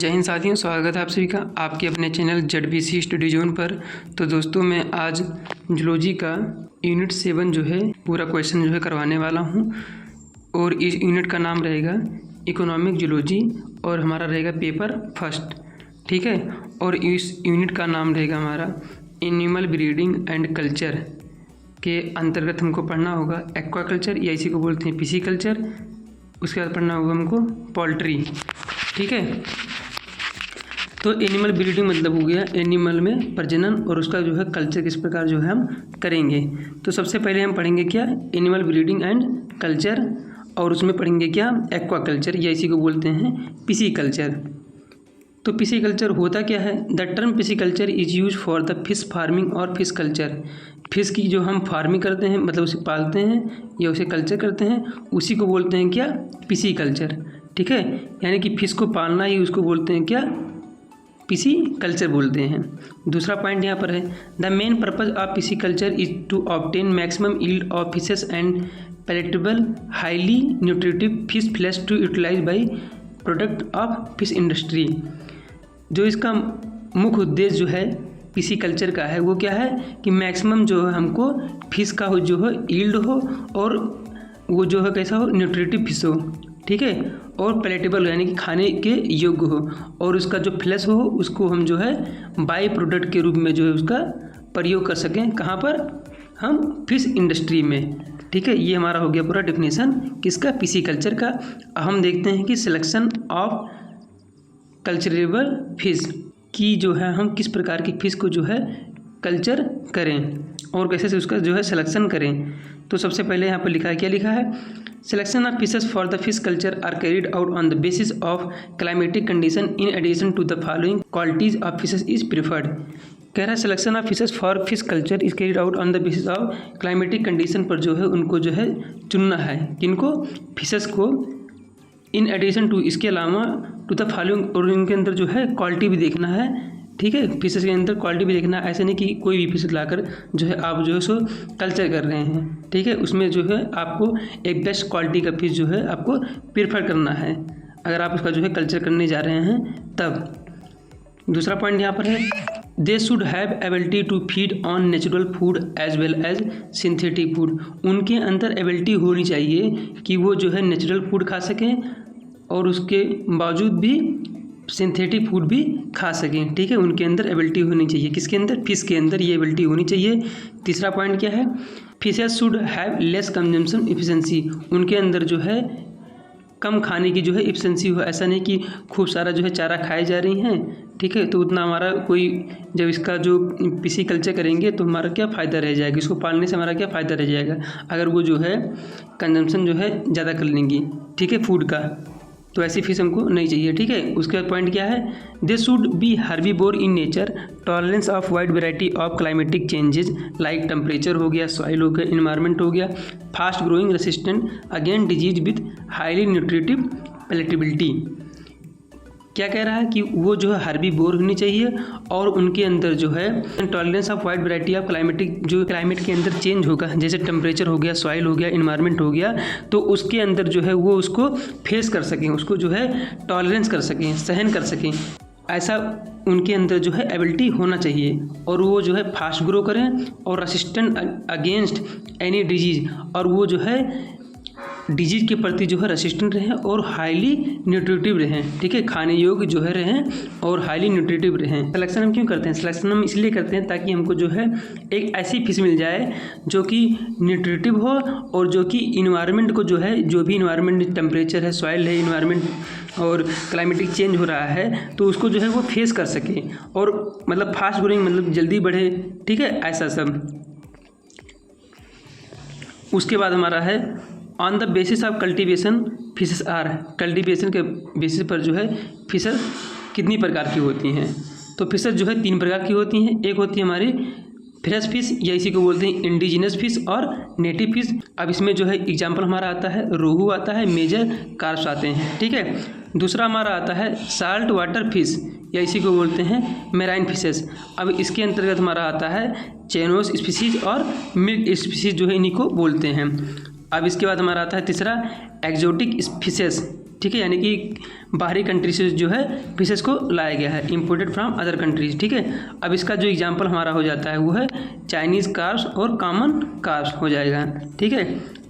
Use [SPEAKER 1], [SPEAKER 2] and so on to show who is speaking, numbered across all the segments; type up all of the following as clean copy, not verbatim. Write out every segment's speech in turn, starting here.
[SPEAKER 1] जय हिंद साथियों, स्वागत है आप सभी का आपके अपने चैनल ZBC स्टडी जोन पर। तो दोस्तों मैं आज जूलॉजी का यूनिट 7 जो है पूरा क्वेश्चन जो है करवाने वाला हूं और इस यूनिट का नाम रहेगा इकोनॉमिक जूलॉजी और हमारा रहेगा पेपर फर्स्ट, ठीक है। और इस यूनिट का नाम रहेगा हमारा एनिमल ब्रीडिंग एंड कल्चर के अंतर्गत हमको पढ़ना होगा एक्वाकल्चर या इसी को बोलते हैं पिसीकल्चर। उसके बाद पढ़ना होगा हमको पोल्ट्री, ठीक है। तो एनिमल ब्रीडिंग मतलब हो गया एनिमल में प्रजनन और उसका जो है कल्चर किस प्रकार जो है हम करेंगे। तो सबसे पहले हम पढ़ेंगे क्या एनिमल ब्रीडिंग एंड कल्चर और उसमें पढ़ेंगे क्या एक्वाकल्चर या इसी को बोलते हैं पिसीकल्चर। तो पिसीकल्चर होता क्या है? The term pisciculture is use for the fish farming और फिश कल्चर। फिश की जो हम फार्मिंग करते हैं मतलब उसे पालते हैं या उसे कल्चर करते हैं उसी को बोलते हैं क्या पिसीकल्चर, ठीक है। यानी कि फिश को पालना ही उसको बोलते हैं क्या पिसीकल्चर बोलते हैं। दूसरा पॉइंट यहाँ पर है the main purpose of pisciculture is to obtain maximum yield of fishes and palatable highly nutritive fish flesh to utilize by product of fish industry. जो इसका मुख्य उद्देश्य जो है पिसीकल्चर का है वो क्या है कि मैक्सिमम जो है हमको फिश का हो जो है यील्ड हो और वो जो है कैसा हो न्यूट्रिटिव फिश हो, ठीक है, और पैलेटेबल यानी कि खाने के योग्य हो और उसका जो फ्लैश हो उसको हम जो है बाई प्रोडक्ट के रूप में जो है उसका प्रयोग कर सकें। कहाँ पर? हम फिश इंडस्ट्री में, ठीक है। ये हमारा हो गया पूरा डेफिनेशन किसका पिसीकल्चर का। हम देखते हैं कि सिलेक्शन ऑफ कल्चरेबल फिश की जो है हम किस प्रकार की फ़िश को जो है कल्चर करें और कैसे से उसका जो है सिलेक्शन करें। तो सबसे पहले यहाँ पर लिखा है, क्या लिखा है? Selection of fishes for the fish culture are carried out on the basis of climatic condition in addition to the following qualities of fishes is preferred. कह रहा है selection of fishes for fish culture is carried out on the basis of climatic condition पर जो है उनको जो है चुनना है। किनको? फिशेस को। इन एडिशन टू इसके अलावा टू द फॉलोइंग और इनके अंदर जो है क्वालिटी भी देखना है, ठीक है। फिशेस के अंदर क्वालिटी भी देखना है। ऐसे नहीं कि कोई भी फिश लाकर जो है आप जो है सो कल्चर कर रहे हैं, ठीक है। उसमें जो है आपको एक बेस्ट क्वालिटी का फिश जो है आपको प्रेफर करना है अगर आप उसका जो है कल्चर करने जा रहे हैं तब। दूसरा पॉइंट यहाँ पर है they should have ability to feed on natural food as well as synthetic food. उनके अंदर एबिलिटी होनी चाहिए कि वो जो है नेचुरल फूड खा सकें और उसके बावजूद भी सिंथेटिक फूड भी खा सकें, ठीक है। उनके अंदर एबिलिटी होनी चाहिए। किसके अंदर? फिश के अंदर ये एबिलिटी होनी चाहिए। तीसरा पॉइंट क्या है? Fishes should have less consumption efficiency. उनके अंदर जो है कम खाने की जो है इफिशिएंसी हो। ऐसा नहीं कि खूब सारा जो है चारा खाए जा रही हैं, ठीक है, तो उतना हमारा कोई जब इसका जो पिसीकल्चर करेंगे तो हमारा क्या फ़ायदा रह जाएगा, इसको पालने से हमारा क्या फ़ायदा रह जाएगा अगर वो जो है कंजम्पशन जो है ज़्यादा कर लेंगी, ठीक है, फूड का। तो ऐसी फिश हमको नहीं चाहिए, ठीक है। उसके बाद पॉइंट क्या है? They should be herbivore in nature, tolerance of wide variety of climatic changes like temperature हो गया, सॉइल हो गया, इन्वायरमेंट हो गया, fast growing, resistant against disease with highly nutritive palatability. क्या कह रहा है कि वो जो है हर्बीवोर होनी चाहिए और उनके अंदर जो है tolerance of wide variety of climatic जो क्लाइमेट के अंदर चेंज होगा जैसे टेम्परेचर हो गया, सॉइल हो गया, इन्वायरमेंट हो गया, तो उसके अंदर जो है वो उसको फेस कर सकें, उसको जो है टॉलरेंस कर सकें, सहन कर सकें। ऐसा उनके अंदर जो है एबिलिटी होना चाहिए और वो जो है फास्ट ग्रो करें और रेसिस्टेंट अगेंस्ट एनी डिजीज और वो जो है डिजीज के प्रति जो है रेसिस्टेंट रहें और हाईली न्यूट्रिटिव रहें, ठीक है, खाने योग्य जो है रहें और हाईली न्यूट्रिटिव रहें। सिलेक्शन हम क्यों करते हैं? सिलेक्शन हम इसलिए करते हैं ताकि हमको जो है एक ऐसी फिश मिल जाए जो कि न्यूट्रिटिव हो और जो कि इन्वायरमेंट को जो है जो भी इन्वायरमेंट टेम्परेचर है, सॉइल है, इन्वायरमेंट और क्लाइमेटिक चेंज हो रहा है तो उसको जो है वो फेस कर सके और मतलब फास्ट ग्रोइंग मतलब जल्दी बढ़े, ठीक है, ऐसा सब। उसके बाद हमारा है on the basis of cultivation fishes are. Cultivation के बेसिस पर जो है फिशेस कितनी प्रकार की होती हैं? तो फिशेस जो है 3 प्रकार की होती हैं। एक होती है हमारी फ्रेश फिश या इसी को बोलते हैं इंडिजिनस फिश और नेटिव फिश। अब इसमें जो है एग्जाम्पल हमारा आता है रोहू आता है, मेजर कार्प्स आते हैं, ठीक है। दूसरा हमारा आता है साल्ट वाटर फिश या इसी को बोलते हैं मेराइन फिशेस। अब इसके अंतर्गत हमारा आता है चैनोस स्पीसीज और मिल्क स्पीसीज जो है इन्हीं को बोलते हैं। अब इसके बाद हमारा आता है तीसरा एक्जोटिक फिशेस ठीक है, यानी कि बाहरी कंट्री से जो है फिशेस को लाया गया है, इम्पोर्टेड फ्रॉम अदर कंट्रीज। ठीक है, अब इसका जो एग्जांपल हमारा हो जाता है वो है चाइनीज़ कार्प्स और कॉमन कार्प्स हो जाएगा। ठीक है,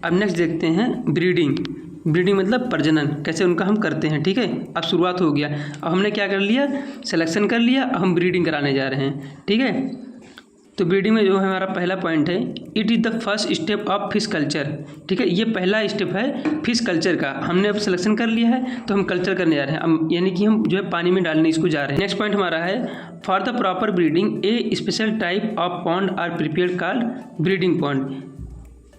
[SPEAKER 1] अब नेक्स्ट देखते हैं ब्रीडिंग। ब्रीडिंग मतलब प्रजनन, कैसे उनका हम करते हैं। ठीक है, अब शुरुआत हो गया, अब हमने क्या कर लिया, सिलेक्शन कर लिया, अब हम ब्रीडिंग कराने जा रहे हैं। ठीक है, तो ब्रीडिंग में जो है हमारा पहला पॉइंट है, it is the first step of fish culture. ठीक है, ये पहला स्टेप है फिश कल्चर का। हमने अब सिलेक्शन कर लिया है तो हम कल्चर करने जा रहे हैं, अब यानी कि हम जो है पानी में डालने इसको जा रहे हैं। नेक्स्ट पॉइंट हमारा है, for the proper breeding a special type of pond are prepared called breeding pond.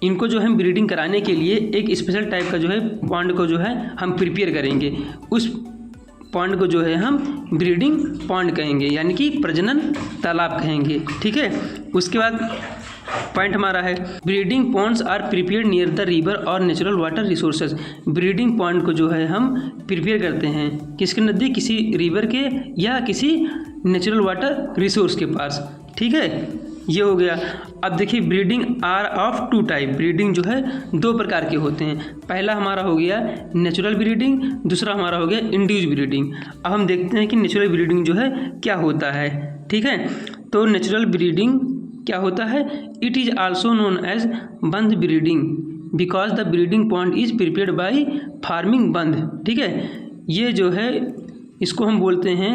[SPEAKER 1] इनको जो है ब्रीडिंग कराने के लिए एक स्पेशल टाइप का जो है पॉन्ड को जो है हम प्रिपेयर करेंगे, उस पॉन्ड को जो है हम ब्रीडिंग पॉन्ड कहेंगे, यानी कि प्रजनन तालाब कहेंगे। ठीक है, उसके बाद पॉइंट हमारा है, breeding ponds are prepared near the river और natural water resources. Breeding pond को जो है हम प्रिपेयर करते हैं किसके नज़दीक, किसी रिवर के या किसी नेचुरल वाटर रिसोर्स के पास। ठीक है, ये हो गया। अब देखिए breeding are of two type, breeding जो है दो प्रकार के होते हैं। पहला हमारा हो गया नेचुरल ब्रीडिंग, दूसरा हमारा हो गया इंड्यूस ब्रीडिंग। अब हम देखते हैं कि नेचुरल ब्रीडिंग जो है क्या होता है। ठीक है, तो नेचुरल ब्रीडिंग क्या होता है, it is also known as bandh breeding because the breeding pond is prepared by farming bandh. ठीक है, ये जो है इसको हम बोलते हैं,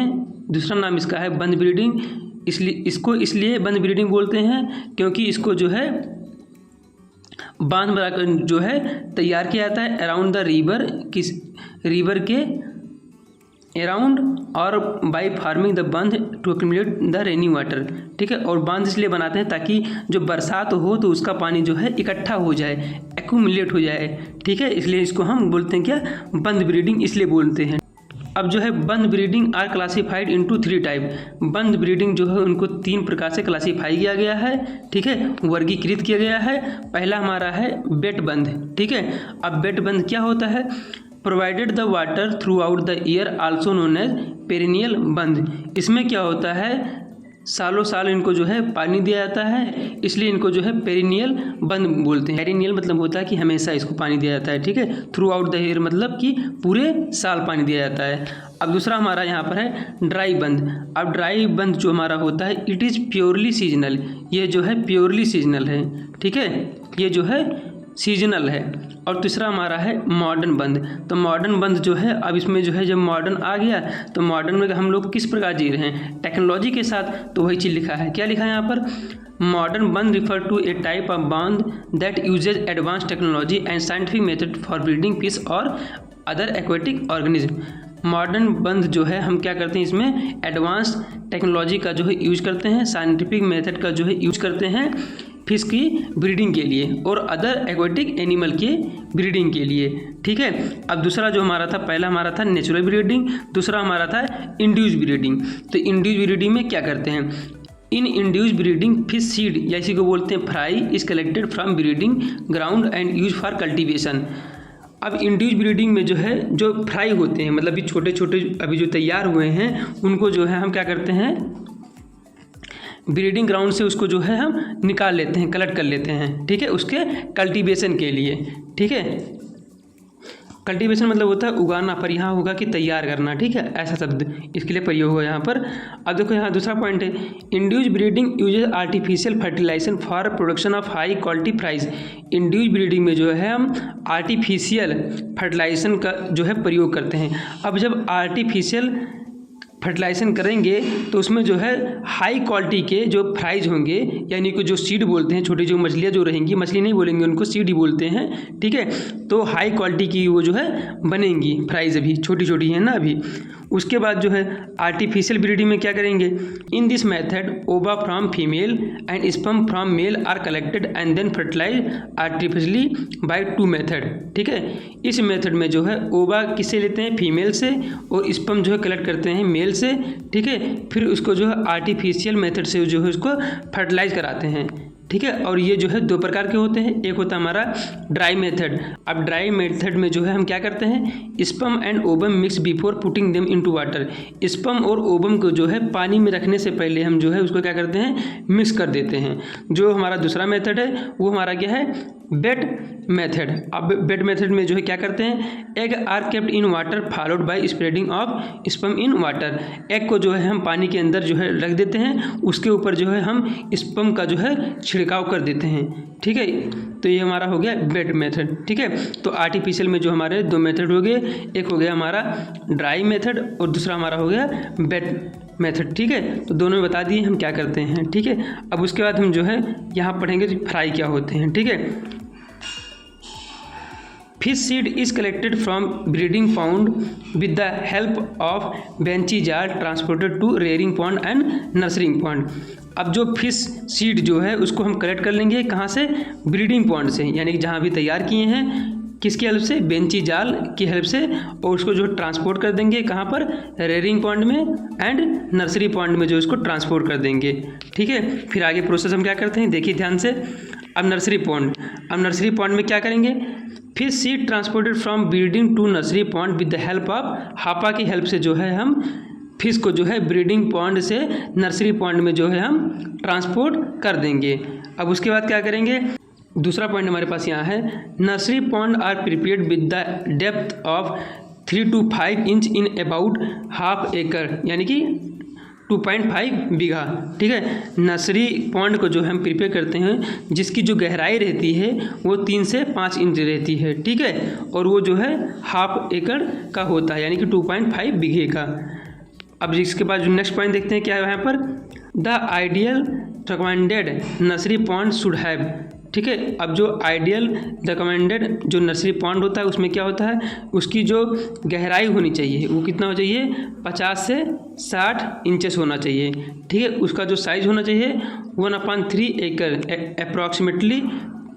[SPEAKER 1] दूसरा नाम इसका है बंध ब्रीडिंग। इसलिए बंध ब्रीडिंग बोलते हैं क्योंकि इसको जो है बांध बनाकर जो है तैयार किया जाता है अराउंड द रिवर, किस रिवर के अराउंड, और by farming the bandh to accumulate the rainy water. ठीक है, और बांध इसलिए बनाते हैं ताकि जो बरसात हो तो उसका पानी जो है इकट्ठा हो जाए, एक्यूमुलेट हो जाए। ठीक है, इसलिए इसको हम बोलते हैं क्या, बंध ब्रीडिंग इसलिए बोलते हैं। अब जो है bandh breeding are classified into 3 type. Bandh breeding जो है उनको 3 प्रकार से क्लासीफाई किया गया है। ठीक है, वर्गीकृत किया गया है। पहला हमारा है बेट बंध। ठीक है, अब बेट बंध क्या होता है, provided the water throughout the year also known as perennial bandh. इसमें क्या होता है, सालों साल इनको जो है पानी दिया जाता है, इसलिए इनको जो है पेरिनियल बंध बोलते हैं। पेरिनियल मतलब होता है कि हमेशा इसको पानी दिया जाता है। ठीक है, थ्रू आउट द ईयर मतलब कि पूरे साल पानी दिया जाता है। अब दूसरा हमारा यहाँ पर है ड्राई बंध। अब ड्राई बंध जो हमारा होता है, इट इज़ प्योरली सीजनल। ये जो है प्योरली सीजनल है। ठीक है, ये जो है सीजनल है। और तीसरा हमारा है मॉडर्न बंध। तो मॉडर्न बंध जो है, अब इसमें जो है जब मॉडर्न आ गया तो मॉडर्न में हम लोग किस प्रकार जी रहे हैं, टेक्नोलॉजी के साथ, तो वही चीज़ लिखा है। क्या लिखा है यहाँ पर, modern bandh refer to a type of bandh that uses advance technology and scientific method for breeding fish और other aquatic organism. Modern bandh जो है हम क्या करते हैं, इसमें एडवांस टेक्नोलॉजी का जो है यूज करते हैं, साइंटिफिक मेथड का जो है यूज करते हैं फिश की ब्रीडिंग के लिए और अदर एक्वेटिक एनिमल के ब्रीडिंग के लिए। ठीक है, अब दूसरा जो हमारा था, पहला हमारा था नेचुरल ब्रीडिंग, दूसरा हमारा था इंड्यूस ब्रीडिंग। तो इंड्यूस ब्रीडिंग में क्या करते हैं, इन इंड्यूस ब्रीडिंग फिश सीड या इसी को बोलते हैं fry is collected from breeding ground and use for cultivation. अब इंड्यूस ब्रीडिंग में जो है जो फ्राई होते हैं, मतलब अभी छोटे छोटे अभी जो तैयार हुए हैं उनको जो है हम क्या करते हैं, ब्रीडिंग ग्राउंड से उसको जो है हम निकाल लेते हैं, कलेक्ट कर लेते हैं। ठीक है, उसके कल्टीवेशन के लिए। ठीक है, कल्टीवेशन मतलब होता है उगाना, पर यहाँ होगा कि तैयार करना। ठीक है, ऐसा शब्द इसके लिए प्रयोग हुआ यहाँ पर। अब देखो यहाँ दूसरा पॉइंट है, induce breeding uses artificial fertilisation for production of high quality fries. Induce breeding में जो है हम आर्टिफिशियल फर्टिलाइजेशन का जो है प्रयोग करते हैं। अब जब आर्टिफिशियल फर्टिलाइजेशन करेंगे तो उसमें जो है हाई क्वालिटी के जो फ्राइज होंगे, यानी कि जो सीड बोलते हैं, छोटी जो मछलियाँ जो रहेंगी, मछली नहीं बोलेंगे उनको, सीड ही बोलते हैं। ठीक है, तो हाई क्वालिटी की वो जो है बनेंगी फ्राइज, अभी छोटी छोटी हैं ना अभी। उसके बाद जो है आर्टिफिशियल ब्रीडिंग में क्या करेंगे, in this method ova from female and sperm from male are collected and then fertilise artificially by 2 method. ठीक है, इस मेथड में जो है ओवा किससे लेते हैं, फीमेल से, और स्पर्म जो है कलेक्ट करते हैं मेल से। ठीक है, फिर उसको जो है आर्टिफिशियल मेथड से जो है उसको फर्टिलाइज कराते हैं। ठीक है, और ये जो है 2 प्रकार के होते हैं, एक होता है हमारा ड्राई मेथड। अब ड्राई मेथड में जो है हम क्या करते हैं, sperm and ovum mix before putting them into water. Sperm और ओवम को जो है पानी में रखने से पहले हम जो है उसको क्या करते हैं, मिक्स कर देते हैं। जो हमारा दूसरा मेथड है वो हमारा क्या है, बेड मेथड। अब बेड मेथड में जो है क्या करते हैं, egg are kept in water followed by spreading of sperm in water. Egg को जो है हम पानी के अंदर जो है रख देते हैं, उसके ऊपर जो है हम स्पर्म का जो है छिड़काव कर देते हैं। ठीक है, तो ये हमारा हो गया बेड मेथड। ठीक है, तो आर्टिफिशियल में जो हमारे दो मेथड हो गए, एक हो गया हमारा ड्राई मेथड और दूसरा हमारा हो गया बेड मेथड। ठीक है, तो दोनों में बता दिए हम क्या करते हैं। ठीक है, अब उसके बाद हम जो है यहाँ पढ़ेंगे फ्राई क्या होते हैं। ठीक है, fish seed is collected from breeding pond with the help of benchi jar transported to rearing pond and nursering pond. अब जो फिश सीड जो है उसको हम कलेक्ट कर लेंगे कहाँ से, ब्रीडिंग पॉन्ड से, यानी कि जहाँ भी तैयार किए हैं, किसकी हेल्प से, बेंची जाल की हेल्प से, और उसको जो ट्रांसपोर्ट कर देंगे कहाँ पर, रेयरिंग पॉन्ड में एंड नर्सरी पॉन्ड में जो इसको ट्रांसपोर्ट कर देंगे। ठीक है, फिर आगे प्रोसेस हम क्या करते हैं देखिए ध्यान से। अब नर्सरी पॉन्ड में क्या करेंगे, fish seed transported from breeding to nursery pond with the help of hapa की हेल्प से जो है हम फिश को जो है ब्रीडिंग पॉन्ड से नर्सरी पॉन्ड में जो है हम ट्रांसपोर्ट कर देंगे। अब उसके बाद क्या करेंगे, दूसरा पॉइंट हमारे पास यहाँ है, nursery pond are prepared with the depth of 3 to 5 inch in about ½ acre, यानी कि 2.5 बीघा। ठीक है, नर्सरी पॉन्ड को जो हम प्रिपेयर करते हैं जिसकी जो गहराई रहती है वो 3 से 5 इंच रहती है। ठीक है, और वो जो है ½ एकड़ का होता है, यानी कि 2.5 बीघे का। अब इसके बाद जो नेक्स्ट पॉइंट देखते हैं क्या है यहाँ पर, the ideal recommended nursery pond should have. ठीक है, अब जो आइडियल रिकमेंडेड जो नर्सरी पॉन्ड होता है उसमें क्या होता है, उसकी जो गहराई होनी चाहिए वो कितना हो चाहिए, 50 से 60 इंचेस होना चाहिए। ठीक है, उसका जो साइज़ होना चाहिए 1/3 एकड़ अप्रॉक्सीमेटली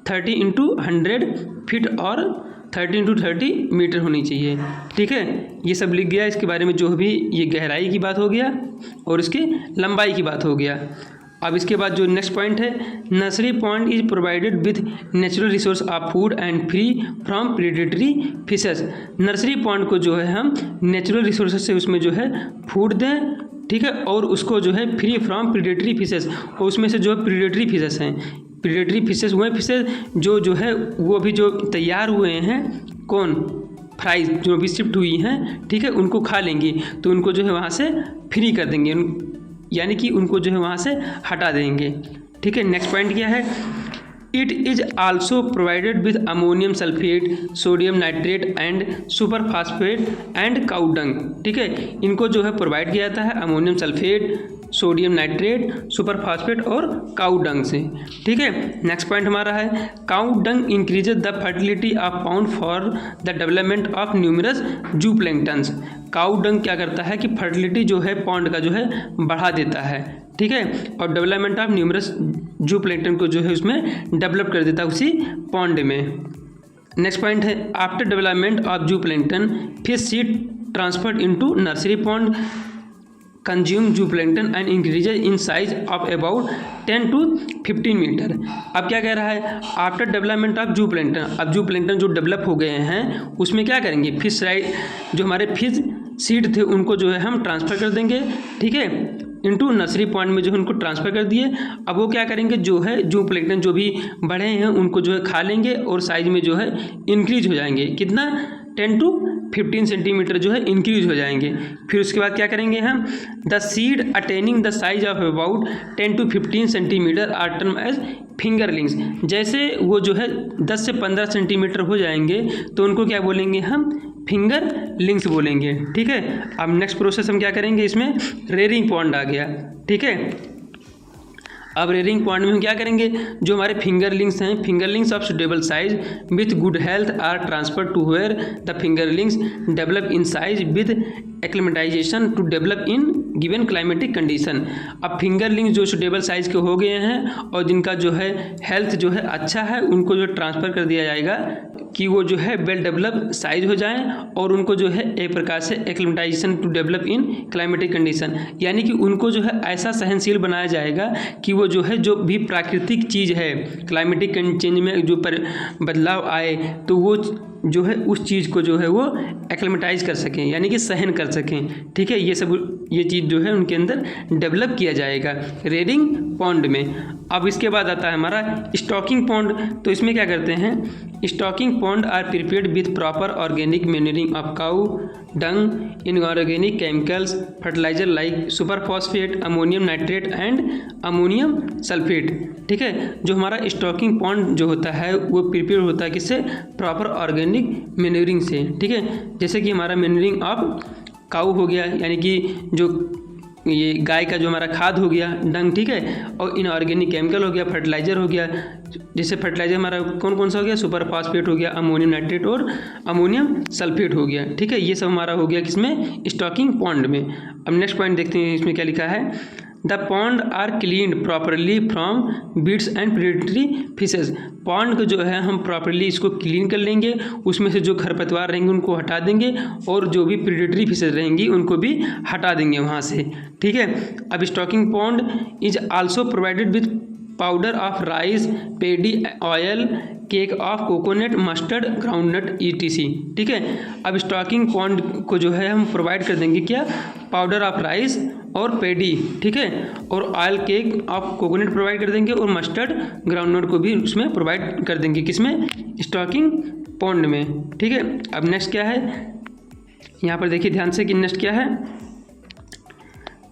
[SPEAKER 1] 30 × 100 फीट और 30 × 30 मीटर होनी चाहिए। ठीक है, ये सब लिख गया, इसके बारे में जो भी ये गहराई की बात हो गया और इसकी लंबाई की बात हो गया। अब इसके बाद जो नेक्स्ट पॉइंट है, nursery pond is provided with natural resource of food and free from predatory fishes. Nursery pond को जो है हम नेचुरल रिसोर्सेज से उसमें जो है फूड दें। ठीक है, और उसको जो है फ्री फ्रॉम प्रेडेटरी फिशेस, और उसमें से जो प्रेडेटरी फिशेस हैं, प्रेडेटरी फिशेस हुए फिशेस जो है वो भी जो तैयार हुए हैं, कौन, फ्राई जो भी शिफ्ट हुई हैं, ठीक है, उनको खा लेंगी, तो उनको जो है वहाँ से फ्री कर देंगे, यानी कि उनको जो है वहाँ से हटा देंगे। ठीक है, नेक्स्ट पॉइंट क्या है, it is also provided with ammonium sulphate, sodium nitrate and super phosphate and cow dung. ठीक है, इनको जो है प्रोवाइड किया जाता है ammonium sulphate, sodium nitrate, super phosphate और काउ डंग से। ठीक है, नेक्स्ट पॉइंट हमारा है, cow dung increases the fertility of pound for the development of numerous जू प्लैंक्टन्स। काउ डंग क्या करता है कि फर्टिलिटी जो है पॉन्ड का जो है बढ़ा देता है। ठीक है, और डेवलपमेंट ऑफ न्यूमरस जू प्लैंक्टन को जो है उसमें डेवलप कर देता है उसी पॉन्ड में। नेक्स्ट पॉइंट है, after development of zooplankton fish seed transferred into nursery pond consume zooplankton and increases in size of about 10 to 15 metre. अब क्या कह रहा है, after development of zooplankton, अब जू प्लैंक्टन जो डेवलप हो गए हैं उसमें क्या करेंगे, फिश जो हमारे फिश सीड थे उनको जो है हम ट्रांसफ़र कर देंगे। ठीक है, इनटू नर्सरी पॉइंट में जो है उनको ट्रांसफ़र कर दिए। अब वो क्या करेंगे, जो है जू प्लैंक्टन जो भी बढ़े हैं उनको जो है खा लेंगे और साइज में जो है इंक्रीज हो जाएंगे, कितना, 10 to 15 सेंटीमीटर जो है इंक्रीज हो जाएंगे। फिर उसके बाद क्या करेंगे हम, the seed attaining the size of about 10 to 15 centimetre are term as fingerlings. जैसे वो जो है 10 से 15 सेंटीमीटर हो जाएंगे तो उनको क्या बोलेंगे हम, फिंगर लिंक्स बोलेंगे। ठीक है, अब नेक्स्ट प्रोसेस हम क्या करेंगे, इसमें रेयरिंग पॉन्ड आ गया। ठीक है, अब रेयरिंग पॉन्ड में हम क्या करेंगे, जो हमारे फिंगरलिंग्स हैं, fingerlings of suitable size with good health are transfer to where the fingerlings develop in size with acclimatization to develop in given climatic condition. अब फिंगरलिंग्स जो सुटेबल साइज के हो गए हैं और जिनका जो है हेल्थ जो है अच्छा है, उनको जो ट्रांसफ़र कर दिया जाएगा कि वो जो है वेल डेवलप साइज हो जाएं और उनको जो है एक प्रकार से acclimatisation to develop in climatic condition, यानी कि उनको जो है ऐसा सहनशील बनाया जाएगा कि वो जो है जो भी प्राकृतिक चीज़ है क्लाइमेटिक चेंज में जो बदलाव आए तो वो जो है उस चीज़ को जो है वो एक्लेमेटाइज कर सकें, यानी कि सहन कर सकें। ठीक है, ये चीज़ जो है उनके अंदर डेवलप किया जाएगा रेयरिंग पॉन्ड में। अब इसके बाद आता है हमारा स्टॉकिंग पॉन्ड। तो इसमें क्या करते हैं, stocking pond are prepared with proper organic manuring of cow dung, inorganic chemicals, fertiliser like super phosphate, ammonium nitrate and ammonium sulphate. ठीक है, जो हमारा स्टॉकिंग पॉन्ड जो होता है वो प्रिपेयर होता है किससे, प्रॉपर ऑर्गेनिक मैन्यूरिंग से। ठीक है, जैसे कि हमारा मैन्यूरिंग ऑफ काऊ हो गया, यानी कि जो ये गाय का जो हमारा खाद हो गया, डंग। ठीक है, और इनऑर्गेनिक केमिकल हो गया, फर्टिलाइजर हो गया। जैसे फर्टिलाइजर हमारा कौन कौन सा हो गया, सुपर फॉस्फेट हो गया, अमोनियम नाइट्रेट और अमोनियम सल्फेट हो गया। ठीक है, ये सब हमारा हो गया किसमें, स्टॉकिंग पॉन्ड में। अब नेक्स्ट पॉइंट देखते हैं, इसमें क्या लिखा है, the pond are cleaned properly from weeds and predatory fishes. Pond को जो है हम प्रॉपरली इसको क्लीन कर लेंगे, उसमें से जो खरपतवार रहेंगे उनको हटा देंगे, और जो भी प्रेडेटरी फिशेज रहेंगी उनको भी हटा देंगे वहाँ से। ठीक है, अब stocking pond is also provided with powder of rice, paddy oil, cake of coconut, mustard, groundnut ETC। ठीक है, अब स्टॉकिंग पॉन्ड को जो है हम प्रोवाइड कर देंगे क्या, पाउडर ऑफ राइस और पेडी। ठीक है, और oil, cake of coconut provide कर देंगे, और मस्टर्ड, ग्राउंडनट को भी उसमें प्रोवाइड कर देंगे, किसमें, स्टॉकिंग पॉन्ड में। ठीक है, अब नेक्स्ट क्या है, यहाँ पर देखिए ध्यान से कि नेक्स्ट क्या है,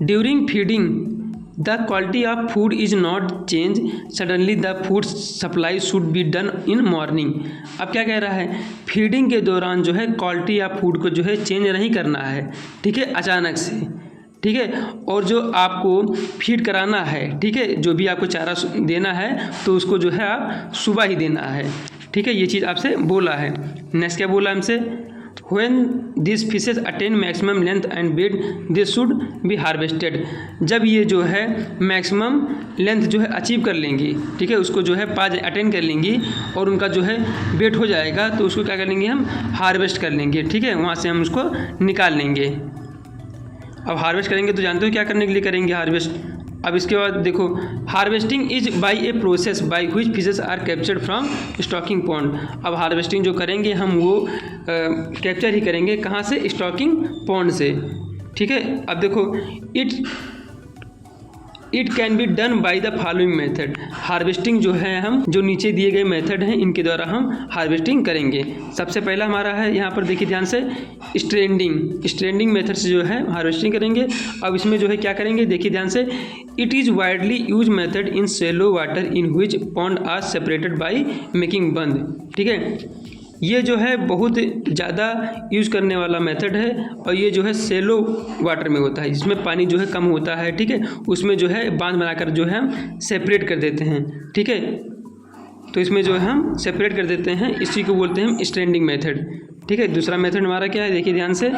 [SPEAKER 1] during feeding the quality of food is not change suddenly, the food supply should be done in morning. अब क्या कह रहा है, फीडिंग के दौरान जो है क्वालिटी ऑफ फूड को जो है चेंज नहीं करना है। ठीक है, अचानक से। ठीक है, और जो आपको फीड कराना है, ठीक है, जो भी आपको चारा देना है तो उसको जो है आप सुबह ही देना है। ठीक है, ये चीज़ आपसे बोला है। नेक्स्ट क्या बोला हमसे, When these fishes attain maximum length and weight, they should be harvested। जब ये जो है मैक्सिमम लेंथ जो है अचीव कर लेंगी, ठीक है, उसको जो है पाज अटेन कर लेंगी और उनका जो है वेट हो जाएगा, तो उसको क्या कर लेंगे हम, हार्वेस्ट कर लेंगे। ठीक है, वहाँ से हम उसको निकाल लेंगे। अब हार्वेस्ट करेंगे तो जानते हो क्या करने के लिए करेंगे हार्वेस्ट। अब इसके बाद देखो, harvesting is by a process by which fishes are captured from stocking pond. अब हार्वेस्टिंग जो करेंगे हम वो कैप्चर ही करेंगे, कहाँ से, स्टॉकिंग पॉन्ड से। ठीक है, अब देखो, it can be done by the following method. Harvesting जो है हम जो नीचे दिए गए मेथड हैं इनके द्वारा हम हार्वेस्टिंग करेंगे। सबसे पहला हमारा है, यहाँ पर देखिए ध्यान से, स्ट्रेंडिंग मेथड से जो है हार्वेस्टिंग करेंगे। अब इसमें जो है क्या करेंगे, देखिए ध्यान से, it is widely use method in shallow water in which pond are separated by making bund. ठीक है, ये जो है बहुत ज़्यादा यूज़ करने वाला मेथड है, और ये जो है सेलो वाटर में होता है, जिसमें पानी जो है कम होता है। ठीक है, उसमें जो है बांध बनाकर जो है हम सेपरेट कर देते हैं। ठीक है, तो इसमें जो है हम सेपरेट कर देते हैं, इसी को बोलते हैं हम स्ट्रेंडिंग मेथड। ठीक है, दूसरा मेथड हमारा क्या है, देखिए ध्यान से,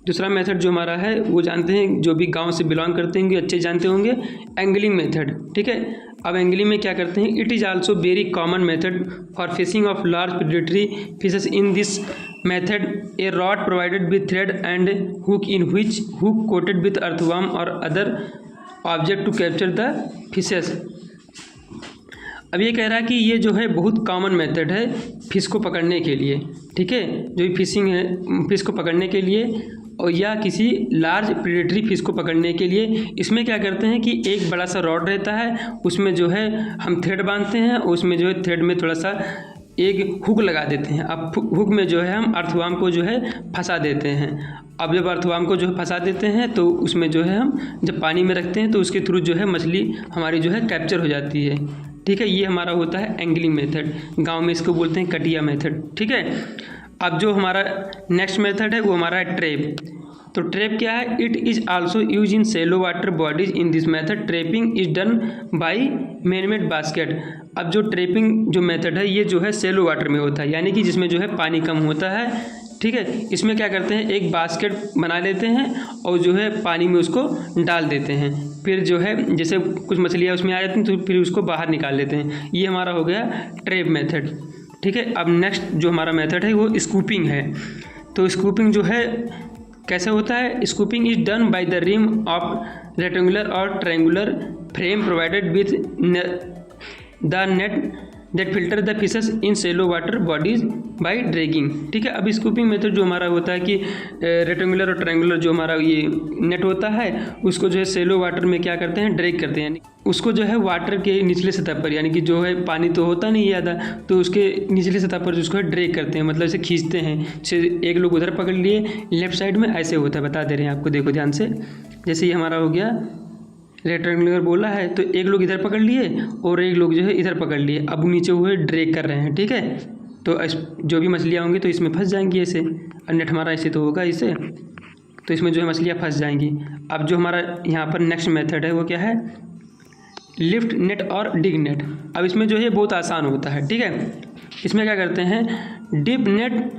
[SPEAKER 1] दूसरा मेथड जो हमारा है वो जानते हैं, जो भी गांव से बिलोंग करते होंगे अच्छे जानते होंगे, एंगलिंग मेथड। ठीक है, अब एंगलिंग में क्या करते हैं, it is also very common method for fishing of large predatory fishes. In this method a rod provided with thread and hook in which hook coated with earthworm और other object to capture the fishes. अब ये कह रहा है कि ये जो है बहुत कॉमन मेथड है फिश को पकड़ने के लिए। ठीक है, जो भी फिशिंग है फिश को पकड़ने के लिए, और या किसी लार्ज प्रेडेटरी फिश को पकड़ने के लिए, इसमें क्या करते हैं कि एक बड़ा सा रॉड रहता है, उसमें जो है हम थ्रेड बांधते हैं, और उसमें जो है थ्रेड में थोड़ा सा एक हुक लगा देते हैं। अब हुक में जो है हम अर्थवर्म को जो है फंसा देते हैं। अब जब अर्थवर्म को जो है फंसा देते हैं तो उसमें जो है हम जब पानी में रखते हैं तो उसके थ्रू जो है मछली हमारी जो है कैप्चर हो जाती है। ठीक है, ये हमारा होता है एंगलिंग मेथड, गाँव में इसको बोलते हैं कटिया मेथड। ठीक है, अब जो हमारा नेक्स्ट मेथड है वो हमारा है ट्रैप। तो ट्रैप क्या है, it is also use in shallow water bodies. In this method trapping is done by manmade basket. अब जो ट्रैपिंग जो मेथड है ये जो है सेलो वाटर में होता है, यानी कि जिसमें जो है पानी कम होता है। ठीक है, इसमें क्या करते हैं, एक बास्केट बना लेते हैं और जो है पानी में उसको डाल देते हैं, फिर जो है जैसे कुछ मछलियाँ उसमें आ जाती हैं तो फिर उसको बाहर निकाल लेते हैं। ये हमारा हो गया ट्रैप मेथड। ठीक है, अब नेक्स्ट जो हमारा मेथड है वो स्कूपिंग है। तो स्कूपिंग जो है कैसे होता है, scooping is done by the rim of rectangular और triangular frame provided with the net that filter the fishes in shallow water bodies by dragging. ठीक है, अब स्कूपिंग मेथड जो हमारा होता है कि रेक्टेंगुलर और ट्रायंगुलर जो हमारा ये नेट होता है उसको जो है सेलो वाटर में क्या करते हैं, ड्रैग करते हैं, यानी उसको जो है वाटर के निचले सतह पर, यानी कि जो है पानी तो होता नहीं ज़्यादा, तो उसके निचले सतह पर उसको ड्रैग करते हैं, मतलब इसे खींचते हैं। जैसे एक लोग उधर पकड़ लिए लेफ्ट साइड में, ऐसे होता है, बता दे रहे हैं आपको, देखो ध्यान से। जैसे ये हमारा हो गया रेक्टेंगुलर बोला है, तो एक लोग इधर पकड़ लिए और एक लोग जो है इधर पकड़ लिए, अब नीचे हुए ड्रैग कर रहे हैं। ठीक है, तो जो भी मछलियाँ होंगी तो इसमें फंस जाएंगी ऐसे, और नेट हमारा ऐसे तो होगा इसे, तो इसमें जो है मछलियाँ फंस जाएंगी। अब जो हमारा यहाँ पर नेक्स्ट मेथड है वो क्या है, लिफ्ट नेट और डिग नेट। अब इसमें जो है बहुत आसान होता है। ठीक है, इसमें क्या करते हैं, dip net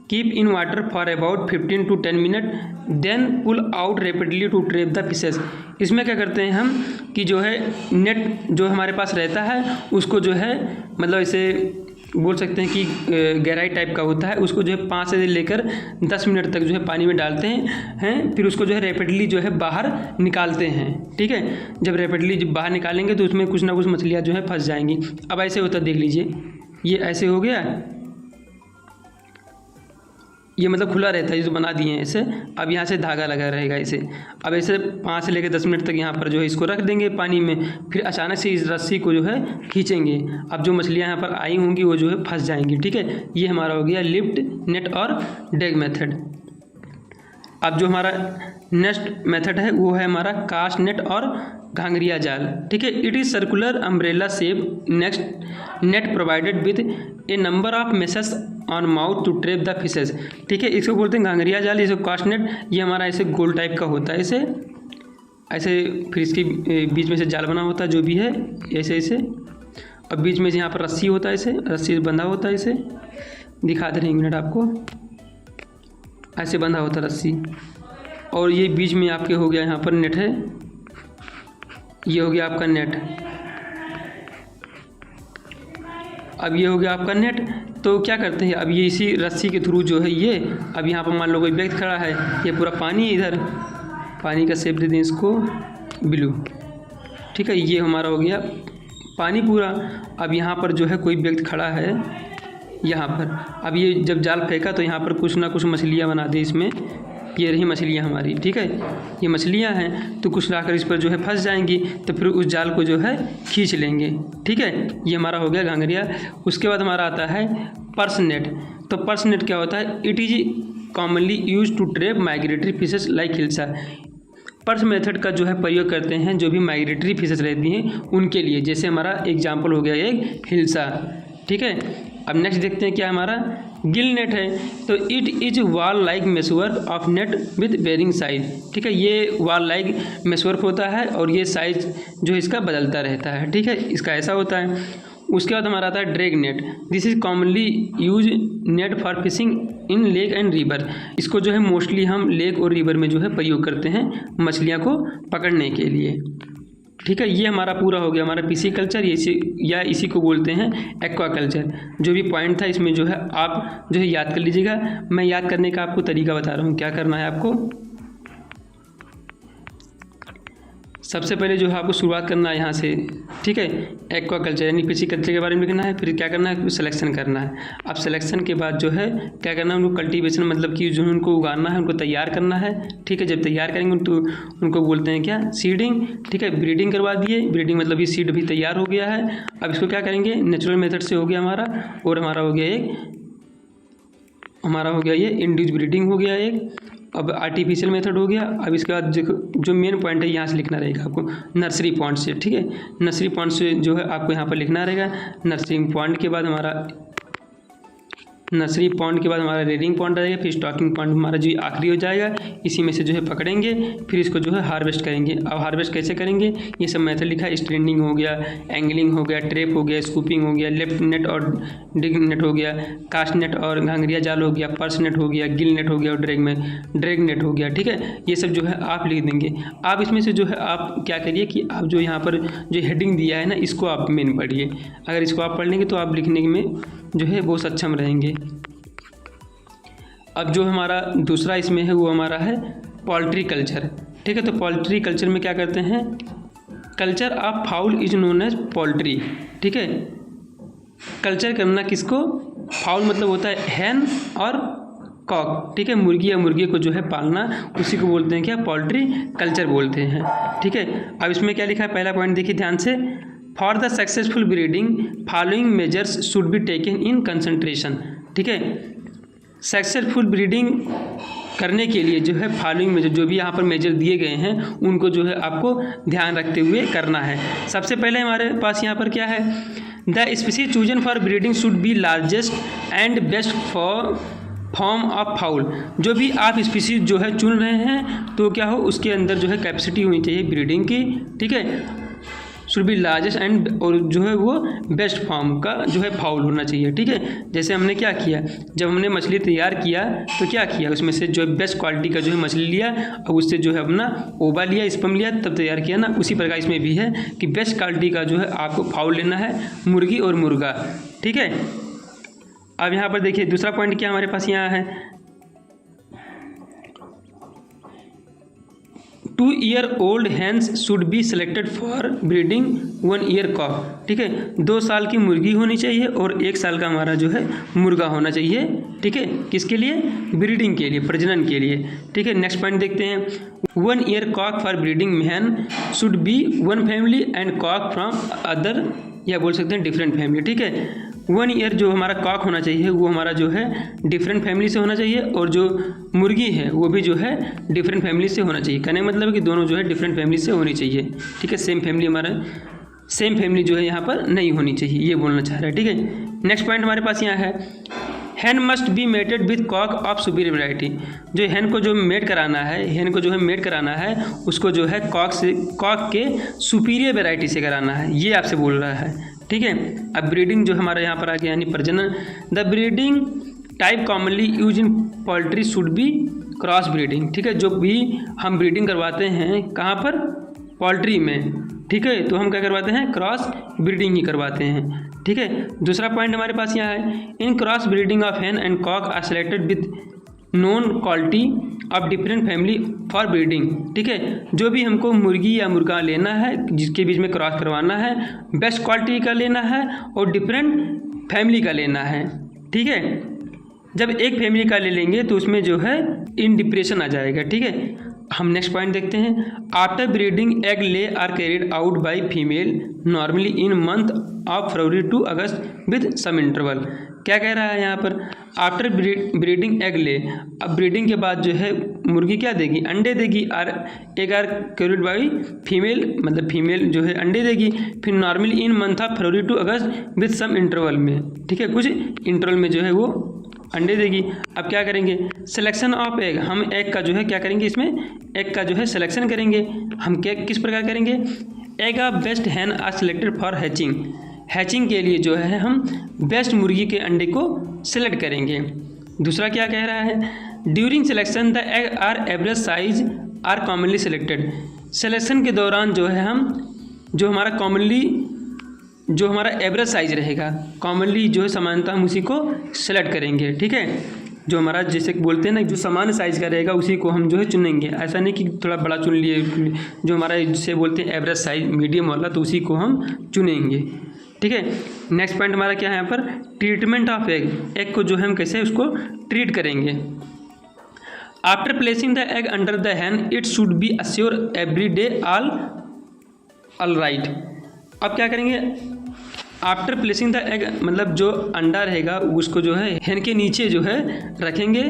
[SPEAKER 1] keep in water for about 15 to 10 minute then pull out rapidly to trap the fishes. इसमें क्या करते हैं हम कि जो है नेट जो हमारे पास रहता है उसको जो है मतलब इसे बोल सकते हैं कि गहराई टाइप का होता है, उसको जो है 5 से लेकर 10 मिनट तक जो है पानी में डालते हैं, फिर उसको जो है रैपिडली जो है बाहर निकालते हैं। ठीक है, जब रैपिडली जब बाहर निकालेंगे तो उसमें कुछ ना कुछ मछलियाँ जो है फंस जाएंगी। अब ऐसे होता है, देख लीजिए, ये ऐसे हो गया, ये मतलब खुला रहता है, जो बना दिए हैं ऐसे। अब यहाँ से धागा लगा रहेगा इसे, अब ऐसे 5 से लेकर 10 मिनट तक यहाँ पर जो है इसको रख देंगे पानी में, फिर अचानक से इस रस्सी को जो है खींचेंगे। अब जो मछलियाँ यहाँ पर आई होंगी वो जो है फंस जाएंगी। ठीक है, ये हमारा हो गया लिफ्ट नेट और डैग मेथड। अब जो हमारा नेक्स्ट मेथड है वो है हमारा कास्ट नेट और घांगरिया जाल। ठीक है, it is circular umbrella shape next net provided with a number of meshes on mouth to trap the fishes. ठीक है, इसको बोलते हैं घांगरिया जाल, इसको कास्ट नेट। ये हमारा ऐसे गोल टाइप का होता है ऐसे ऐसे, फिर इसके बीच में से जाल बना होता है जो भी है ऐसे ऐसे, और बीच में से यहाँ पर रस्सी होता है, ऐसे रस्सी से बंधा होता है, ऐसे दिखा दे रहे हैं, मिनट आपको, ऐसे बंधा होता है रस्सी। और ये बीच में आपके हो गया यहाँ पर नेट है, ये हो गया आपका नेट। अब ये हो गया आपका नेट, तो क्या करते हैं, अब ये इसी रस्सी के थ्रू जो है ये, अब यहाँ पर मान लो कोई व्यक्ति खड़ा है, ये पूरा पानी है, इधर पानी का शेप दे दें इसको ब्लू। ठीक है, ये हमारा हो गया पानी पूरा। अब यहाँ पर जो है कोई व्यक्ति खड़ा है यहाँ पर, अब ये जब जाल फेंका तो यहाँ पर कुछ ना कुछ मछलियाँ बना दी इसमें, ये रही मछलियाँ हमारी। ठीक है, ये मछलियाँ हैं, तो कुछ लाकर इस पर जो है फंस जाएंगी, तो फिर उस जाल को जो है खींच लेंगे। ठीक है, ये हमारा हो गया घांगरिया। उसके बाद हमारा आता है पर्स नेट। तो पर्स नेट क्या होता है, it is commonly use to trap migratory fishes like hilsa. Purse method का जो है प्रयोग करते हैं जो भी माइग्रेटरी फिशेस रहती हैं उनके लिए, जैसे हमारा एग्जाम्पल हो गया एक हिल्सा। ठीक है, अब नेक्स्ट देखते हैं क्या हमारा गिल नेट है। तो it is wall like meshwork of net with varying size. ठीक है, ये वॉल लाइक मेशवर्क होता है और ये साइज जो इसका बदलता रहता है। ठीक है, इसका ऐसा होता है। उसके बाद हमारा आता है drag net. This is commonly use net for fishing in lake and river. इसको जो है मोस्टली हम लेक और रिवर में जो है प्रयोग करते हैं मछलियाँ को पकड़ने के लिए। ठीक है, ये हमारा पूरा हो गया हमारा पिसिकल्चर, या इसी को बोलते हैं एक्वाकल्चर। जो भी पॉइंट था इसमें जो है आप जो है याद कर लीजिएगा। मैं याद करने का आपको तरीका बता रहा हूँ, क्या करना है आपको। सबसे पहले जो है आपको शुरुआत करना है यहाँ से। ठीक है, एक्वाकल्चर यानी पिसिकल्चर के बारे में लिखना है, फिर क्या करना है, सिलेक्शन करना है। अब सिलेक्शन के बाद जो है क्या करना है, उनको कल्टीवेशन मतलब कि जो उनको उगाना है उनको तैयार करना है। ठीक है, जब तैयार करेंगे तो उनको बोलते हैं क्या, सीडिंग। ठीक है, ब्रीडिंग करवा दिए, ब्रीडिंग मतलब ये सीड भी तैयार हो गया है। अब इसको क्या करेंगे, नेचुरल मेथड से हो गया हमारा, और हमारा हो गया ये इंड्यूस ब्रीडिंग हो गया एक। अब आर्टिफिशियल मेथड हो गया। अब इसके बाद जो मेन पॉइंट है यहाँ से लिखना रहेगा आपको, नर्सरी पॉइंट से। ठीक है, नर्सरी पॉइंट से जो है आपको यहाँ पर लिखना रहेगा। नर्सरी पॉइंट के बाद हमारा रेडिंग पॉइंट रहेगा, फिर स्टॉकिंग पॉइंट हमारा जो आखिरी हो जाएगा। इसी में से जो है पकड़ेंगे, फिर इसको जो है हार्वेस्ट करेंगे। अब हार्वेस्ट कैसे करेंगे, ये सब मेथड लिखा है। स्ट्रेंडिंग हो गया, एंगलिंग हो गया, ट्रैप हो गया, स्कूपिंग हो गया, लेफ्ट नेट और डिग नेट हो गया, कास्ट नेट और घांगरिया जाल हो गया, पर्स नेट हो गया, गिल नेट हो गया और ड्रैग नेट हो गया। ठीक है, ये सब जो है आप लिख देंगे। आप इसमें से जो है आप क्या करिए कि आप जो यहाँ पर जो हेडिंग दिया है ना, इसको आप मेन पढ़िए। अगर इसको आप पढ़ लेंगे तो आप लिखने में जो है बहुत सक्षम रहेंगे। अब जो हमारा दूसरा इसमें है वो हमारा है पोल्ट्री कल्चर। ठीक है, तो पोल्ट्री कल्चर में क्या करते हैं, culture of fowl is known as poultry. ठीक है, कल्चर करना किसको, फाउल मतलब होता है हैन और कॉक, ठीक है, मुर्गी या मुर्गी को जो है पालना, उसी को बोलते हैं क्या, पोल्ट्री कल्चर बोलते हैं, ठीक है। अब इसमें क्या लिखा है, पहला पॉइंट देखिए ध्यान से, for the successful breeding following measures should be taken in concentration, ठीक है। सक्सेसफुल ब्रीडिंग करने के लिए जो है फॉलोइंग मेजर, जो भी यहाँ पर मेजर दिए गए हैं उनको जो है आपको ध्यान रखते हुए करना है। सबसे पहले हमारे पास यहाँ पर क्या है, the species chosen for breeding should be largest and best for form of foul. जो भी आप स्पीसीज जो है चुन रहे हैं तो क्या हो, उसके अंदर जो है कैपेसिटी होनी चाहिए ब्रीडिंग की, ठीक है, शुड बी लार्जेस्ट एंड, और जो है वो बेस्ट फॉर्म का जो है फाउल होना चाहिए, ठीक है। जैसे हमने क्या किया, जब हमने मछली तैयार किया तो क्या किया, उसमें से जो बेस्ट क्वालिटी का जो है मछली लिया और उससे जो है अपना ओवा लिया, स्पर्म लिया, तब तैयार किया ना। उसी प्रकार इसमें भी है कि बेस्ट क्वालिटी का जो है आपको फाउल लेना है, मुर्गी और मुर्गा, ठीक है। अब यहाँ पर देखिए दूसरा पॉइंट क्या हमारे पास यहाँ है, 2 year old hens should be selected for breeding 1 year cock, ठीक है। 2 साल की मुर्गी होनी चाहिए और 1 साल का हमारा जो है मुर्गा होना चाहिए, ठीक है, किसके लिए, ब्रीडिंग के लिए, प्रजनन के लिए, ठीक है। नेक्स्ट पॉइंट देखते हैं, 1 year cock for breeding hen should be one family and cock from other, या बोल सकते हैं डिफरेंट फैमिली, ठीक है। 1 ईयर जो हमारा कॉक होना चाहिए वो हमारा जो है डिफरेंट फैमिली से होना चाहिए, और जो मुर्गी है वो भी जो है डिफरेंट फैमिली से होना चाहिए। कहने का मतलब है कि दोनों जो है डिफरेंट फैमिली से होनी चाहिए, ठीक है। सेम फैमिली जो है यहाँ पर नहीं होनी चाहिए, ये बोलना चाह रहा है, ठीक है। नेक्स्ट पॉइंट हमारे पास यहाँ है, hen must be mated with cock of superior variety. जो हैन को जो मेट कराना है, उसको जो है कॉक के सुपीरियर वैरायटी से कराना है, ये आपसे बोल रहा है, ठीक है। अब ब्रीडिंग जो हमारा यहाँ पर आ गया यानी प्रजनन, the breeding type commonly use in poultry should be cross breeding, ठीक है। जो भी हम ब्रीडिंग करवाते हैं कहाँ पर, पोल्ट्री में, ठीक है, तो हम क्या करवाते हैं, क्रॉस ब्रीडिंग ही करवाते हैं, ठीक है। दूसरा पॉइंट हमारे पास यहाँ है, in cross breeding of hen and cock are selected with known quality of different family for breeding, ठीक है। जो भी हमको मुर्गी या मुर्गा लेना है जिसके बीच में क्रॉस करवाना है, बेस्ट क्वालिटी का लेना है और डिफरेंट फैमिली का लेना है, ठीक है। जब एक फैमिली का ले लेंगे तो उसमें जो है इनडिप्रेशन आ जाएगा, ठीक है। हम नेक्स्ट पॉइंट देखते हैं, after breeding egg lay are carried out by female normally in month of February to August with some interval. क्या कह रहा है यहाँ पर, आफ्टर ब्रीडिंग एग ले, अब ब्रीडिंग के बाद जो है मुर्गी क्या देगी, अंडे देगी, और egg are carried by female, मतलब फीमेल जो है अंडे देगी, फिर normally in month of February to August with some interval में, ठीक है, कुछ इंटरवल में जो है वो अंडे देगी। अब क्या करेंगे, सिलेक्शन ऑफ एग, हम एग का जो है क्या करेंगे, इसमें एग का जो है सिलेक्शन करेंगे। हम क्या किस प्रकार करेंगे, egg of best hen are selected for hatching के लिए जो है हम बेस्ट मुर्गी के अंडे को सिलेक्ट करेंगे। दूसरा क्या कह रहा है, during selection the egg are average size are commonly selected. Selection के दौरान जो है हम जो हमारा एवरेज साइज रहेगा, कॉमनली जो है सामान्यतः हम उसी को सेलेक्ट करेंगे, ठीक है। जो हमारा जैसे बोलते हैं ना, जो सामान्य साइज़ का रहेगा उसी को हम जो है चुनेंगे, ऐसा नहीं कि थोड़ा बड़ा चुन लिए, जो हमारा जिसे बोलते हैं एवरेज साइज मीडियम वाला, तो उसी को हम चुनेंगे, ठीक है। नेक्स्ट पॉइंट हमारा क्या है यहाँ पर, ट्रीटमेंट ऑफ एग को जो है हम कैसे उसको ट्रीट करेंगे। After placing the egg under the Hahn it should be assure every day all right. अब क्या करेंगे, आफ्टर प्लेसिंग द एग मतलब जो अंडा रहेगा उसको जो है हैन के नीचे जो है रखेंगे,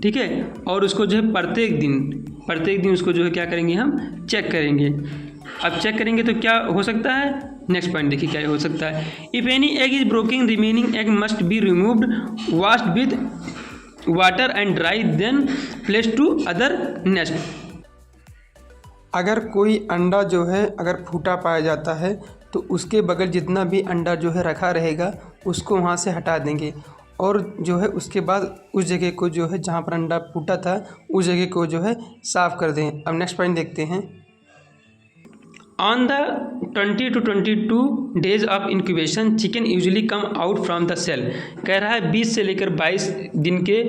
[SPEAKER 1] ठीक है, और उसको जो है प्रत्येक दिन उसको जो है क्या करेंगे, हम चेक करेंगे। अब चेक करेंगे तो क्या हो सकता है, नेक्स्ट पॉइंट देखिए क्या हो सकता है, if any egg is broking remaining egg must be removed washed with water and dry then place to other nest.
[SPEAKER 2] अगर कोई अंडा जो है अगर फूटा पाया जाता है तो उसके बगल जितना भी अंडा जो है रखा रहेगा उसको वहाँ से हटा देंगे, और जो है उसके बाद उस जगह को जो है जहाँ पर अंडा फूटा था उस जगह को जो है साफ़ कर दें। अब नेक्स्ट पॉइंट देखते हैं, on the 20 to 22 days of incubation chicken usually come out from the shell. कह रहा है 20 से लेकर 22 दिन के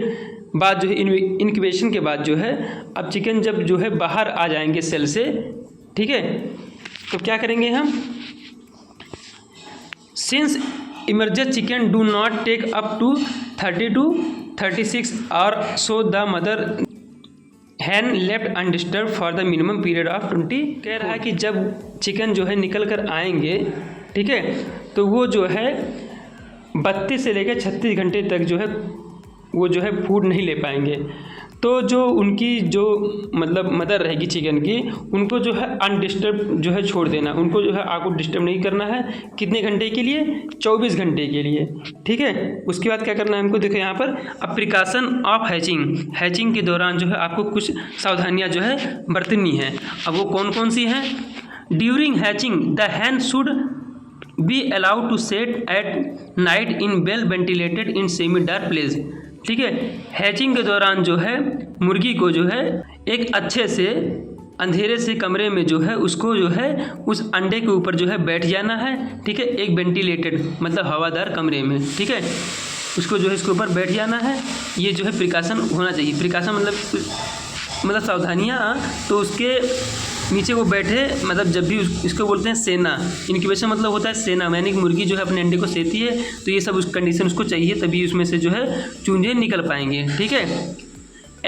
[SPEAKER 2] बाद जो है इंक्यूबेशन के बाद जो है अब चिकन जब जो है बाहर आ जाएंगे सेल से, ठीक है, तो क्या करेंगे हम, since
[SPEAKER 1] emerges chicken do not take up to 30 to 36 hours, so the mother hen left undisturbed for the minimum period of 20। कह रहा है कि जब चिकन जो है निकल कर आएंगे, ठीक है, तो वो जो है 32 से लेकर 36 घंटे तक जो है वो जो है फूड नहीं ले पाएंगे। तो जो उनकी जो मतलब मदर रहेगी चिकन की, उनको जो है अनडिस्टर्ब जो है छोड़ देना, उनको जो है आपको डिस्टर्ब नहीं करना है। कितने घंटे के लिए? 24 घंटे के लिए, ठीक है। उसके बाद क्या करना है हमको, देखो यहाँ पर अब प्रिकॉशन ऑफ हैचिंग के दौरान जो है आपको कुछ सावधानियाँ जो है बरतनी है। अब वो कौन कौन सी हैं? During hatching the hen should be allowed to set at night in well ventilated in semi dark place, ठीक है। हैचिंग के दौरान जो है मुर्गी को जो है एक अच्छे से अंधेरे से कमरे में जो है उसको जो है उस अंडे के ऊपर जो है बैठ जाना है, ठीक है, एक वेंटिलेटेड मतलब हवादार कमरे में, ठीक है, उसको जो है इसके ऊपर बैठ जाना है। ये जो है प्रिकॉशन होना चाहिए। प्रिकॉशन मतलब सावधानियाँ, तो उसके नीचे वो बैठे, मतलब जब भी इसको बोलते हैं सेना। इनक्यूबेशन मतलब होता है सेना, यानी कि मुर्गी जो है अपने अंडे को सेती है, तो ये सब उस कंडीशन उसको चाहिए, तभी उसमें से जो है चूजे निकल पाएंगे, ठीक है।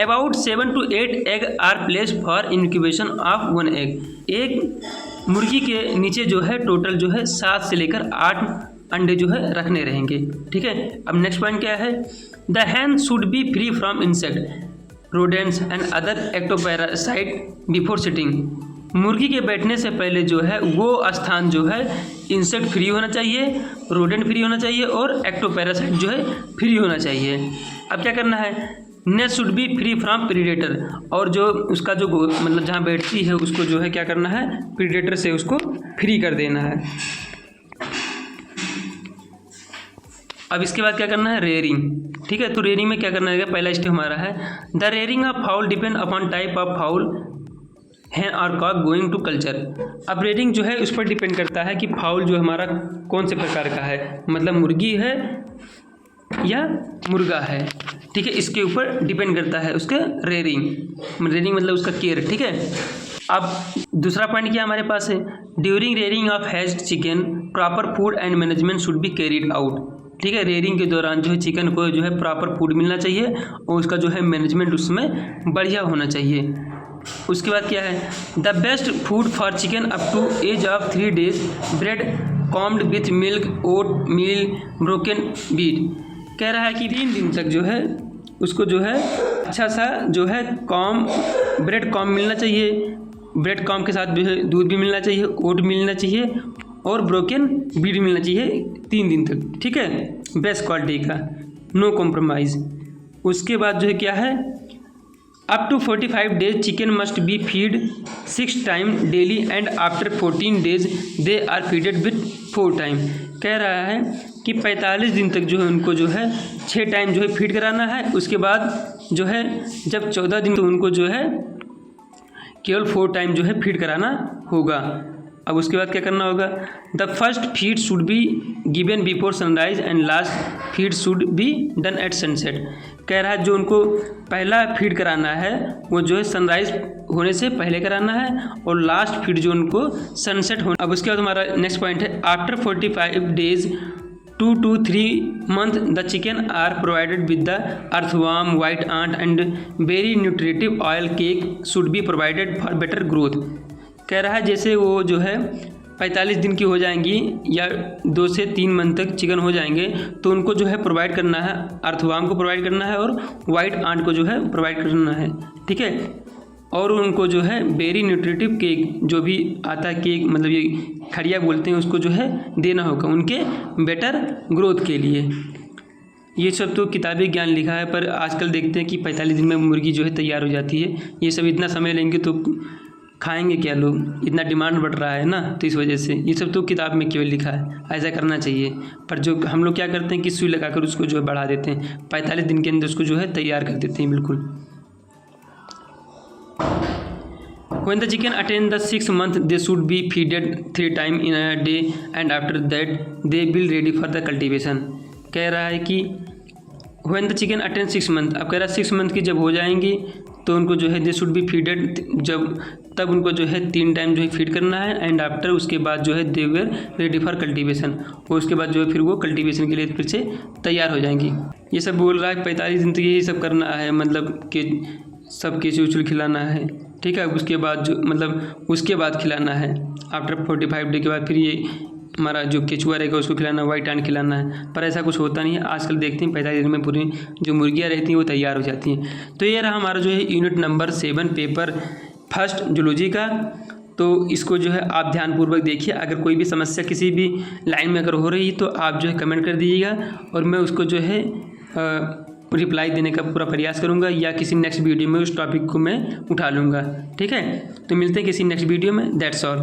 [SPEAKER 1] About 7 to 8 egg are placed for incubation of 1 egg. एक मुर्गी के नीचे जो है टोटल जो है 7 से लेकर 8 अंडे जो है रखने रहेंगे, ठीक है। अब नेक्स्ट पॉइंट क्या है? The hen should B free from insect, rodents and other ectoparasite before sitting. मुर्गी के बैठने से पहले जो है वो स्थान जो है इंसेक्ट फ्री होना चाहिए, रोडेंट फ्री होना चाहिए और एक्टोपैरासाइट जो है फ्री होना चाहिए। अब क्या करना है? Nest should be free from predator, और जो उसका जो मतलब जहाँ बैठती है उसको जो है क्या करना है? प्रीडेटर से उसको फ्री कर देना है। अब इसके बाद क्या करना है? रेयरिंग, ठीक है। तो रेयरिंग में क्या करना है? पहला स्टेप हमारा है the rearing of fowl depend upon type of fowl hen और कॉक गोइंग टू कल्चर। अब रेयरिंग जो है उस पर डिपेंड करता है कि फाउल जो हमारा कौन से प्रकार का है, मतलब मुर्गी है या मुर्गा है, ठीक है, इसके ऊपर डिपेंड करता है उसके रेयरिंग मतलब उसका केयर, ठीक है। अब दूसरा पॉइंट क्या हमारे पास है? During rearing of hatched chicken proper food and management should be carried out, ठीक है। रेयरिंग के दौरान जो है चिकन को जो है प्रॉपर फूड मिलना चाहिए और उसका जो है मैनेजमेंट उसमें बढ़िया होना चाहिए। उसके बाद क्या है? The best food for chicken up to age of 3 days, bread combed with milk, oat meal, broken wheat. कह रहा है कि 3 दिन तक जो है उसको जो है अच्छा सा जो है ब्रेड कॉम मिलना चाहिए, ब्रेड कॉम के साथ जो है दूध भी मिलना चाहिए, ओट मिलना चाहिए और ब्रोकन बीट मिलना चाहिए 3 दिन तक, ठीक है, बेस्ट क्वालिटी का, नो कॉम्प्रोमाइज़। उसके बाद जो है क्या है? Up to 45 days chicken must be feed 6 times daily and after 14 days they are feeded with 4 times। कह रहा है कि 45 दिन तक जो है उनको जो है 6 टाइम जो है फीड कराना है। उसके बाद जो है जब 14 दिन तो उनको जो है केवल 4 टाइम जो है फीड कराना होगा। अब उसके बाद क्या करना होगा? The first feed should be given before sunrise and last feed should be done at sunset. कह रहा है जो उनको पहला फीड कराना है वो जो है सनराइज होने से पहले कराना है और लास्ट फीड जो उनको सनसेट होना। अब उसके बाद हमारा नेक्स्ट पॉइंट है after 45 days 2 to 3 months the chicken are provided with the earthworm, white ant and very nutritive oil cake should be provided for better growth. कह रहा है जैसे वो जो है 45 दिन की हो जाएंगी या 2 से 3 मंथ तक चिकन हो जाएंगे तो उनको जो है प्रोवाइड करना है, अर्थवर्म को प्रोवाइड करना है और वाइट आंट को जो है प्रोवाइड करना है, ठीक है। और उनको जो है वेरी न्यूट्रिटिव केक जो भी आता है केक मतलब ये खड़िया बोलते हैं उसको जो है देना होगा उनके बेटर ग्रोथ के लिए। ये सब तो किताबी ज्ञान लिखा है पर आजकल देखते हैं कि 45 दिन में मुर्गी जो है तैयार हो जाती है। ये सब इतना समय लेंगे तो खाएंगे क्या लोग, इतना डिमांड बढ़ रहा है ना, तो इस वजह से ये सब तो किताब में केवल लिखा है, ऐसा करना चाहिए। पर जो हम लोग क्या करते हैं कि सुई लगाकर उसको जो है बढ़ा देते हैं, 45 दिन के अंदर उसको जो है तैयार कर देते हैं बिल्कुल। When the chicken attain the 6th month, they should be feeded 3 times in a day and after that they will ready for the cultivation। कह रहा है कि when the chicken attain 6 month, अब कह रहा है 6 मंथ की जब हो जाएंगी तो उनको जो है दे शुड बी फीडेड, जब तब उनको जो है 3 टाइम जो है फीड करना है। एंड आफ्टर उसके बाद जो है they were ready for cultivation, और उसके बाद जो है फिर वो कल्टीवेशन के लिए फिर से तैयार हो जाएंगी। ये सब बोल रहा है 45 दिन तक यही सब करना है, मतलब कि सब केचू उचू खिलाना है, ठीक है। उसके बाद जो मतलब उसके बाद खिलाना है, आफ्टर 45 डे के बाद फिर ये हमारा जो केचुआ रहेगा उसको खिलाना, वाइट आंट खिलाना है। पर ऐसा कुछ होता नहीं है, आजकल देखते हैं 45 दिन में पूरी जो मुर्गियाँ रहती हैं वो तैयार हो जाती हैं। तो ये रहा हमारा जो है unit number 7 paper first zoology का। तो इसको जो है आप ध्यानपूर्वक देखिए, अगर कोई भी समस्या किसी भी लाइन में अगर हो रही है तो आप जो है कमेंट कर दीजिएगा, और मैं उसको जो है रिप्लाई देने का पूरा प्रयास करूंगा, या किसी नेक्स्ट वीडियो में उस टॉपिक को मैं उठा लूँगा, ठीक है। तो मिलते हैं किसी नेक्स्ट वीडियो में। That's all.